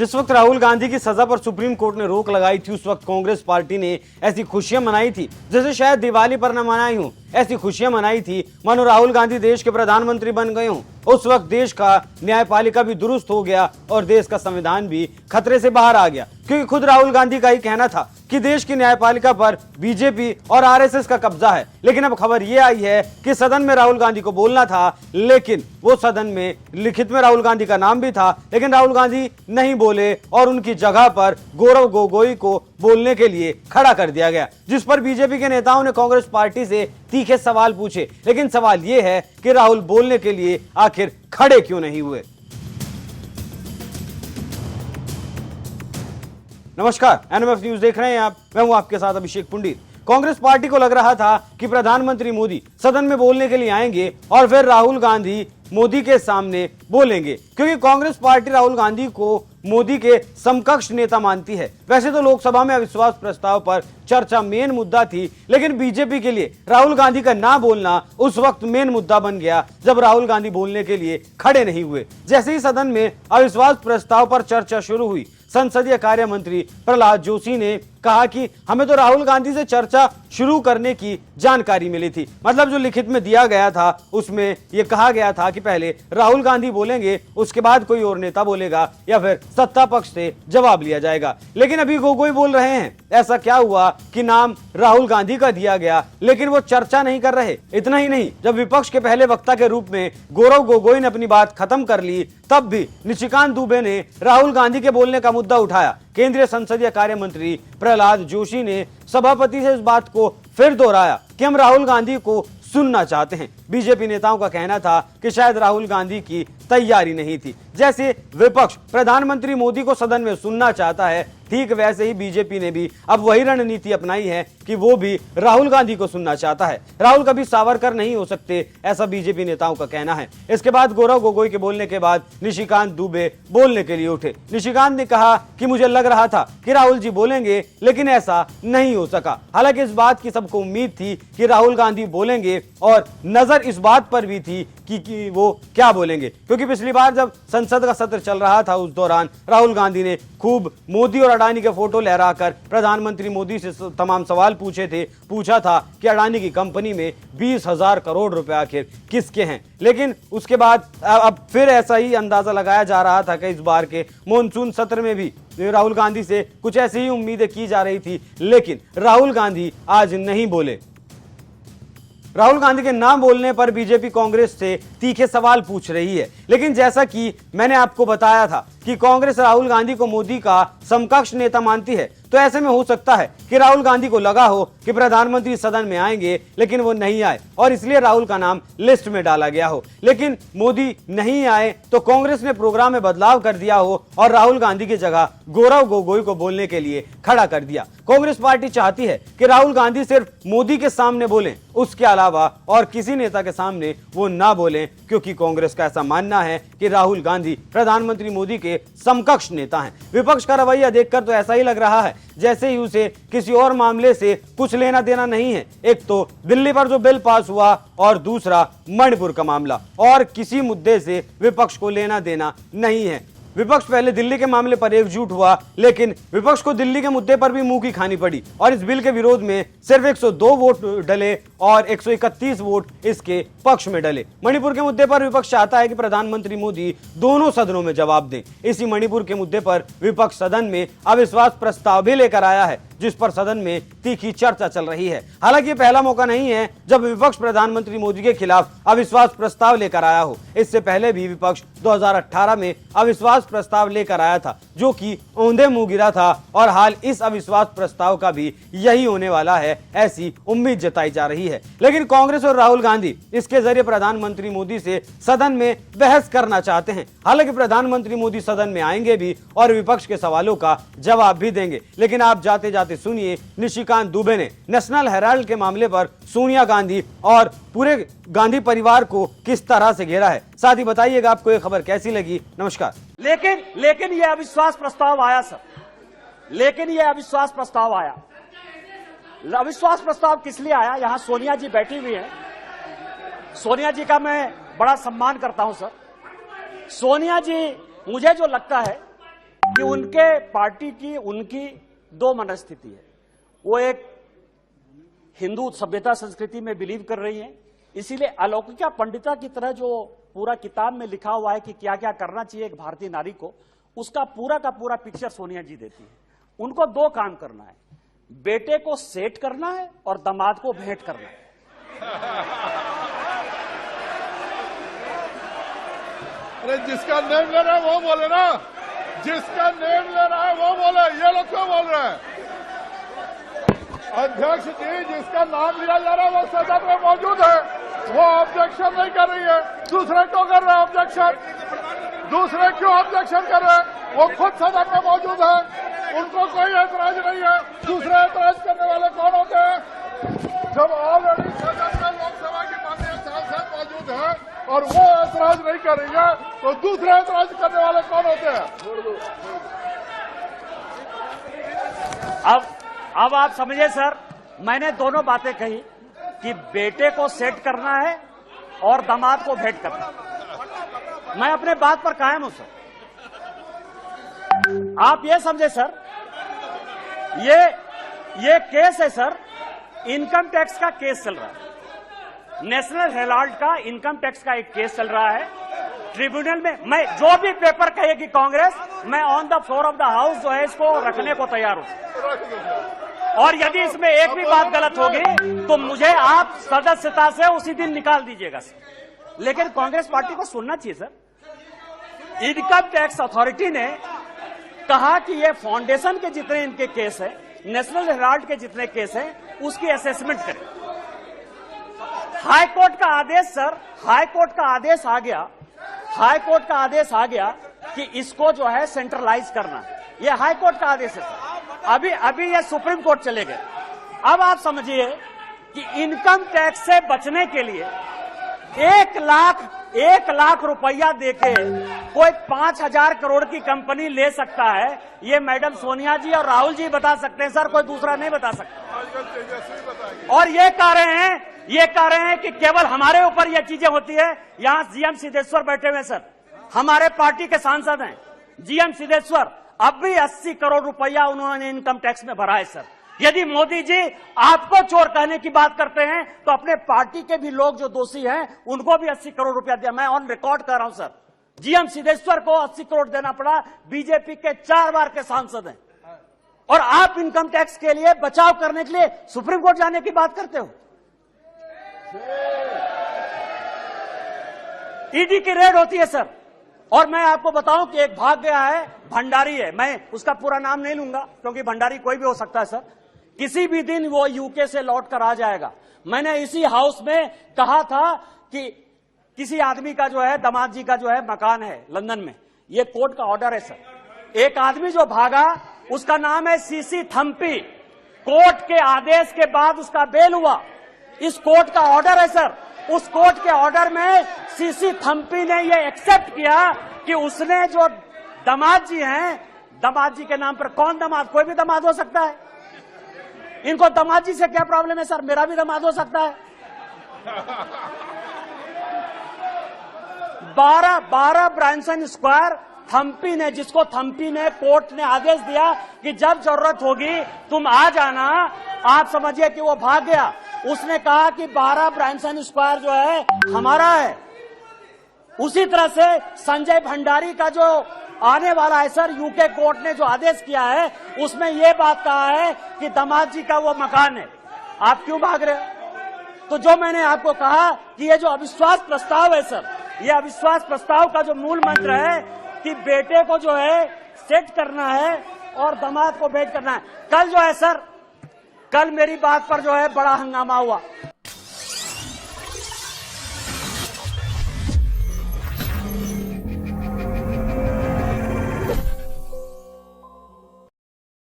जिस वक्त राहुल गांधी की सजा पर सुप्रीम कोर्ट ने रोक लगाई थी, उस वक्त कांग्रेस पार्टी ने ऐसी खुशियां मनाई थी जैसे शायद दिवाली पर न मनाई हूं। ऐसी खुशियां मनाई थी मानो राहुल गांधी देश के प्रधानमंत्री बन गए हों। उस वक्त देश का न्यायपालिका भी दुरुस्त हो गया और देश का संविधान भी खतरे से बाहर आ गया, क्योंकि खुद राहुल गांधी का ही कहना था कि देश की न्यायपालिका पर बीजेपी और आरएसएस का कब्जा है। लेकिन अब खबर यह आई है कि सदन में राहुल गांधी को बोलना था, लेकिन वो सदन में लिखित में राहुल गांधी का नाम भी था, लेकिन राहुल गांधी नहीं बोले और उनकी जगह पर गौरव गोगोई को बोलने के लिए खड़ा कर दिया गया, जिस पर बीजेपी के नेताओं ने कांग्रेस पार्टी से तीखे सवाल पूछे। लेकिन सवाल यह है कि राहुल बोलने के लिए आखिर खड़े क्यों नहीं हुए। नमस्कार, एनएमएफ न्यूज देख रहे हैं आप। मैं हूं आपके साथ अभिषेक पुंडीर। कांग्रेस पार्टी को लग रहा था कि प्रधानमंत्री मोदी सदन में बोलने के लिए आएंगे और फिर राहुल गांधी मोदी के सामने बोलेंगे, क्योंकि कांग्रेस पार्टी राहुल गांधी को मोदी के समकक्ष नेता मानती है। वैसे तो लोकसभा में अविश्वास प्रस्ताव पर चर्चा मेन मुद्दा थी, लेकिन बीजेपी के लिए राहुल गांधी का ना बोलना उस वक्त मेन मुद्दा बन गया जब राहुल गांधी बोलने के लिए खड़े नहीं हुए। जैसे ही सदन में अविश्वास प्रस्ताव पर चर्चा शुरू हुई, संसदीय कार्य मंत्री प्रहलाद जोशी ने कहा कि हमें तो राहुल गांधी से चर्चा शुरू करने की जानकारी मिली थी। मतलब जो लिखित में दिया गया था उसमें यह कहा गया था कि पहले राहुल गांधी बोलेंगे, उसके बाद कोई और नेता बोलेगा या फिर सत्ता पक्ष से जवाब लिया जाएगा। लेकिन अभी गोगोई बोल रहे हैं, ऐसा क्या हुआ कि नाम राहुल गांधी का दिया गया लेकिन वो चर्चा नहीं कर रहे। इतना ही नहीं, जब विपक्ष के पहले वक्ता के रूप में गौरव गोगोई ने अपनी बात खत्म कर ली, तब भी निशिकांत दुबे ने राहुल गांधी के बोलने का मुद्दा उठाया। केंद्रीय संसदीय कार्य मंत्री प्रहलाद जोशी ने सभापति से इस बात को फिर दोहराया कि हम राहुल गांधी को सुनना चाहते हैं। बीजेपी नेताओं का कहना था कि शायद राहुल गांधी की तैयारी नहीं थी। जैसे विपक्ष प्रधानमंत्री मोदी को सदन में सुनना चाहता है, ठीक वैसे ही बीजेपी ने भी अब वही रणनीति अपनाई है कि वो भी राहुल गांधी को सुनना चाहता है। राहुल कभी सावरकर नहीं हो सकते, ऐसा बीजेपी नेताओं का कहना है। इसके बाद गौरव गोगोई के बोलने के बाद निशिकांत दुबे बोलने के लिए उठे। निशिकांत ने कहा कि मुझे लग रहा था कि राहुल जी बोलेंगे, लेकिन ऐसा नहीं हो सका। हालांकि इस बात की सबको उम्मीद थी कि राहुल गांधी बोलेंगे और नजर इस बात पर भी थी कि वो क्या बोलेंगे, क्योंकि पिछली बार जब संसद का सत्र चल रहा था उस दौरान राहुल गांधी ने खूब मोदी और अडानी के फोटो लहराकर प्रधानमंत्री मोदी से तमाम सवाल पूछा था कि अडानी की कंपनी में 20,000 करोड़ रुपए आखिर किसके हैं। लेकिन उसके बाद अब फिर ऐसा ही अंदाजा लगाया जा रहा था कि इस बार के मॉनसून सत्र में भी राहुल गांधी से कुछ ऐसी ही उम्मीदें की जा रही थी, लेकिन राहुल गांधी आज नहीं बोले। राहुल गांधी के नाम बोलने पर बीजेपी कांग्रेस से तीखे सवाल पूछ रही है। लेकिन जैसा कि मैंने आपको बताया था कि कांग्रेस राहुल गांधी को मोदी का समकक्ष नेता मानती है, तो ऐसे में हो सकता है कि राहुल गांधी को लगा हो कि प्रधानमंत्री सदन में आएंगे, लेकिन वो नहीं आए और इसलिए राहुल का नाम लिस्ट में डाला गया हो। लेकिन मोदी नहीं आए तो कांग्रेस ने प्रोग्राम में बदलाव कर दिया हो और राहुल गांधी की जगह गौरव गोगोई को बोलने के लिए खड़ा कर दिया। कांग्रेस पार्टी चाहती है कि राहुल गांधी सिर्फ मोदी के सामने बोलें, उसके अलावा और किसी नेता के सामने वो ना बोलें, क्योंकि कांग्रेस का ऐसा मानना है कि राहुल गांधी प्रधानमंत्री मोदी के समकक्ष नेता हैं। विपक्ष का रवैया देखकर तो ऐसा ही लग रहा है जैसे ही उसे किसी और मामले से कुछ लेना देना नहीं है। एक तो दिल्ली पर जो बिल पास हुआ और दूसरा मणिपुर का मामला, और किसी मुद्दे से विपक्ष को लेना देना नहीं है। विपक्ष पहले दिल्ली के मामले पर एकजुट हुआ, लेकिन विपक्ष को दिल्ली के मुद्दे पर भी मुंह की खानी पड़ी और इस बिल के विरोध में सिर्फ 102 वोट डले और 131 वोट इसके पक्ष में डले। मणिपुर के मुद्दे पर विपक्ष चाहता है कि प्रधानमंत्री मोदी दोनों सदनों में जवाब दें। इसी मणिपुर के मुद्दे पर विपक्ष सदन में अविश्वास प्रस्ताव भी लेकर आया है, जिस पर सदन में तीखी चर्चा चल रही है। हालांकि पहला मौका नहीं है जब विपक्ष प्रधानमंत्री मोदी के खिलाफ अविश्वास प्रस्ताव लेकर आया हो। इससे पहले भी विपक्ष 2018 में अविश्वास प्रस्ताव लेकर आया था, जो कि औंधे मुंह गिरा था, और हाल इस अविश्वास प्रस्ताव का भी यही होने वाला है, ऐसी उम्मीद जताई जा रही है। लेकिन कांग्रेस और राहुल गांधी इसके जरिए प्रधानमंत्री मोदी से सदन में बहस करना चाहते हैं। हालांकि प्रधानमंत्री मोदी सदन में आएंगे भी और विपक्ष के सवालों का जवाब भी देंगे। लेकिन आप जाते जाते सुनिए निशिकांत दुबे ने नेशनल हेराल्ड के मामले पर सोनिया गांधी और पूरे गांधी परिवार को किस तरह से घेरा है। साथ ही बताइएगा आपको ये खबर कैसी लगी। नमस्कार। लेकिन ये अविश्वास प्रस्ताव आया सर, लेकिन ये अविश्वास प्रस्ताव आया। अविश्वास प्रस्ताव किस लिए आया? यहां सोनिया जी बैठी हुई है। सोनिया जी का मैं बड़ा सम्मान करता हूं सर। सोनिया जी, मुझे जो लगता है कि उनके पार्टी की उनकी दो मनस्थिति है। वो एक हिंदू सभ्यता संस्कृति में बिलीव कर रही है, इसीलिए अलौकिका पंडिता की तरह जो पूरा किताब में लिखा हुआ है कि क्या क्या करना चाहिए एक भारतीय नारी को, उसका पूरा का पूरा पिक्चर सोनिया जी देती है। उनको दो काम करना है, बेटे को सेट करना है और दामाद को भेंट करना है। अरे जिसका नेम ले रहा है वो बोले ना, जिसका नेम ले रहा है वो बोले, ये लोग क्यों बोल रहे हैं? अध्यक्ष जी, जिसका नाम लिया जा रहा है वो सदन में मौजूद है, वो ऑब्जेक्शन नहीं कर रही है। दूसरे क्यों कर रहे हैं ऑब्जेक्शन? दूसरे क्यों ऑब्जेक्शन कर रहे हैं? वो खुद सदन में मौजूद है, उनको कोई ऐतराज नहीं है। दूसरे ऐतराज करने वाले कौन होते हैं? जब ऑलरेडी सदन में लोकसभा की माननीय सांसद मौजूद है और वो ऐतराज नहीं कर रही है, तो दूसरे ऐतराज करने वाले कौन होते हैं? अब आप समझे सर, मैंने दोनों बातें कही कि बेटे को सेट करना है और दामाद को भेंट करना है। मैं अपने बात पर कायम हूं सर। आप ये समझे सर, ये केस है सर, इनकम टैक्स का केस चल रहा है। नेशनल हेराल्ड का इनकम टैक्स का एक केस चल रहा है ट्रिब्यूनल में। मैं जो भी पेपर कहेगी कांग्रेस, मैं on the floor of the house जो है इसको रखने को तैयार हूं। और यदि इसमें एक भी बात गलत होगी तो मुझे आप सदस्यता से उसी दिन निकाल दीजिएगा सर। लेकिन कांग्रेस पार्टी को सुनना चाहिए सर। इनकम टैक्स अथॉरिटी ने कहा कि ये फाउंडेशन के जितने इनके केस है, नेशनल हेराल्ड के जितने केस हैं, उसकी असेसमेंट करें। हाई कोर्ट का आदेश सर, हाई कोर्ट का आदेश आ गया, हाई कोर्ट का आदेश आ गया कि इसको जो है सेंट्रलाइज करना। ये हाई कोर्ट का आदेश है सर। अभी ये सुप्रीम कोर्ट चले गए। अब आप समझिए कि इनकम टैक्स से बचने के लिए 1 लाख रुपया देके कोई 5,000 करोड़ की कंपनी ले सकता है। ये मैडम सोनिया जी और राहुल जी बता सकते हैं सर, कोई दूसरा नहीं बता सकता। और ये कह रहे हैं कि केवल हमारे ऊपर ये चीजें होती है। यहां जीएम सिद्धेश्वर बैठे हुए सर, हमारे पार्टी के सांसद हैं जीएम सिद्धेश्वर। अब भी 80 करोड़ रुपया उन्होंने इनकम टैक्स में भरा है सर। यदि मोदी जी आपको चोर कहने की बात करते हैं तो अपने पार्टी के भी लोग जो दोषी हैं उनको भी 80 करोड़ रुपया दिया। मैं ऑन रिकॉर्ड कर रहा हूं सर, जीएम सिद्धेश्वर को 80 करोड़ देना पड़ा। बीजेपी के 4 बार के सांसद हैं और आप इनकम टैक्स के लिए बचाव करने के लिए सुप्रीम कोर्ट जाने की बात करते हो। ईडी की रेड होती है सर। और मैं आपको बताऊं कि एक भाग गया है, भंडारी है, मैं उसका पूरा नाम नहीं लूंगा क्योंकि भंडारी कोई भी हो सकता है सर। किसी भी दिन वो यूके से लौट कर आ जाएगा। मैंने इसी हाउस में कहा था कि किसी आदमी का जो है, दामाद जी का जो है मकान है लंदन में, ये कोर्ट का ऑर्डर है सर। एक आदमी जो भागा उसका नाम है सीसी थम्पी। कोर्ट के आदेश के बाद उसका बेल हुआ। इस कोर्ट का ऑर्डर है सर। उस कोर्ट के ऑर्डर में सीसी थम्पी ने ये एक्सेप्ट किया कि उसने जो दामाद जी हैं, दामाद जी के नाम पर कौन दामाद, कोई भी दामाद हो सकता है। इनको दामाद जी से क्या प्रॉब्लम है सर? मेरा भी दामाद हो सकता है। 12 ब्रांसन स्क्वायर थम्पी ने, जिसको थम्पी ने, कोर्ट ने आदेश दिया कि जब जरूरत होगी तुम आ जाना। आप समझिए कि वो भाग गया। उसने कहा कि 12 ब्रांसन स्क्वायर जो है हमारा है। उसी तरह से संजय भंडारी का जो आने वाला है सर, यूके कोर्ट ने जो आदेश किया है उसमें यह बात कहा है कि दामाद जी का वो मकान है। आप क्यों भाग रहे हो? तो जो मैंने आपको कहा कि ये जो अविश्वास प्रस्ताव है सर, ये अविश्वास प्रस्ताव का जो मूल मंत्र है कि बेटे को जो है सेट करना है और दामाद को भेंट करना है। कल जो है सर, कल मेरी बात पर जो है बड़ा हंगामा हुआ।